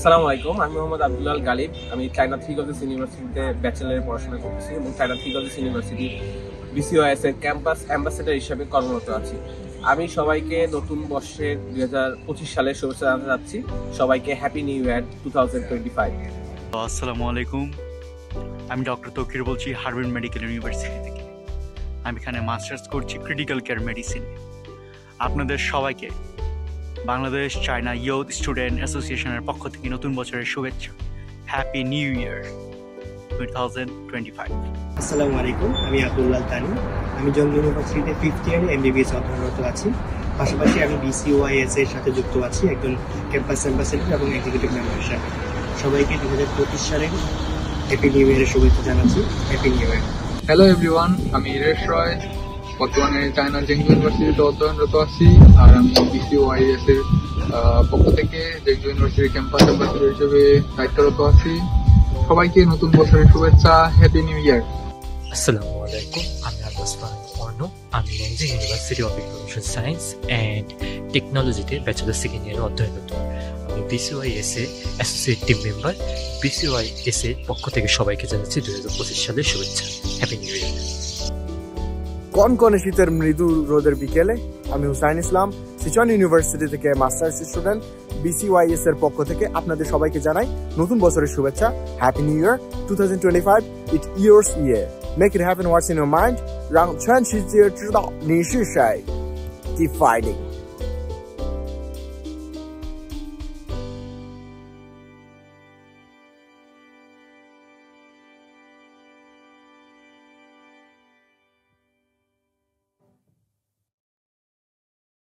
আসসালামু আলাইকুম, আমি মোহাম্মদ আব্দুল্লাহ গালিব। আমি চায়না থ্রি কলেজ ইউনিভার্সিটিতে ব্যাচেলারে পড়াশোনা করতেছি এবং চায়না থ্রি কলেজ ইউনিভার্সিটি বিসিওআইএস এর ক্যাম্পাস অ্যাম্বাসেডর হিসেবে কর্মরত আছি। আমি সবাইকে নতুন বর্ষের 2025 সালের শুভেচ্ছা জানাতে চাচ্ছি। সবাইকে হ্যাপি নিউ ইয়ার 2025। আসসালামু আলাইকুম, আমি ডক্টর তৌকির বলছি হার্ভার্ড মেডিকেল ইউনিভার্সিটি থেকে। আমি এখানে মাস্টার্স করছি ক্রিটিক্যাল কেয়ার মেডিসিন। আপনাদের সবাইকে বাংলাদেশ চায়না ইয়ুথ স্টুডেন্ট অ্যাসোসিয়েশনের পক্ষ থেকে নতুন বছরের শুভেচ্ছা। Happy new year 2025। আসসালামু আলাইকুম, আমি আব্দুল্লাহ তানি। আমি জঙ্গি ইউনিভার্সিটিতে 5th ইয়ারে এমবিবিএস অধ্যয়নরত আছি। পাশাপাশি আমি বিসিওআইএস এর সাথে যুক্ত আছি একজন ক্যাম্পাস অ্যাম্বাসেডর এবং এক্সিকিউটিভ মেম্বার হিসাবে। সবাইকে 2025 সালের হ্যাপি নিউ ইয়ারের শুভেচ্ছা জানাচ্ছি। Happy new year. Hello everyone, আমি ইরেশ রয়। বর্তমানে চায়না জেংজু ইউনিভার্সিটিতে অধ্যয়নরত আছি আর আমি বিসিওআইএস এর পক্ষ থেকে জেংজু ইউনিভার্সিটির ক্যাম্পাস অ্যাম্বাসেডর হিসেবে দায়িত্বরত আছি। সবাইকে নতুন বছরের শুভেচ্ছা, হ্যাপি নিউ ইয়ার। আসসালামু আলাইকুম, আমি আব্বাস ফাহাদ অর্ণব। আমি Nanjing university of information science and টেকনোলজিতে ব্যাচেলার সেকেন্ড ইয়ারে অধ্যয়নরত। আমি বিসিওআইএস এর অ্যাসোসিয়েট টিম মেম্বার। বিসিওআইএস এর পক্ষ থেকে সবাইকে জানাচ্ছি 2025 সালের শুভেচ্ছা। Happy new year. কনকনে শীতের মৃদু রোদের বিকেলে আমি হুসাইন ইসলাম, সিচুয়ান ইউনিভার্সিটি থেকে মাস্টার্স স্টুডেন্ট। বিসিওআইএস এর পক্ষ থেকে আপনাদের সবাইকে জানাই নতুন বছরের শুভেচ্ছা। Happy new year 2025, it yours year. Make it happen what's in your mind. 让全世界知道你是谁。Keep fighting.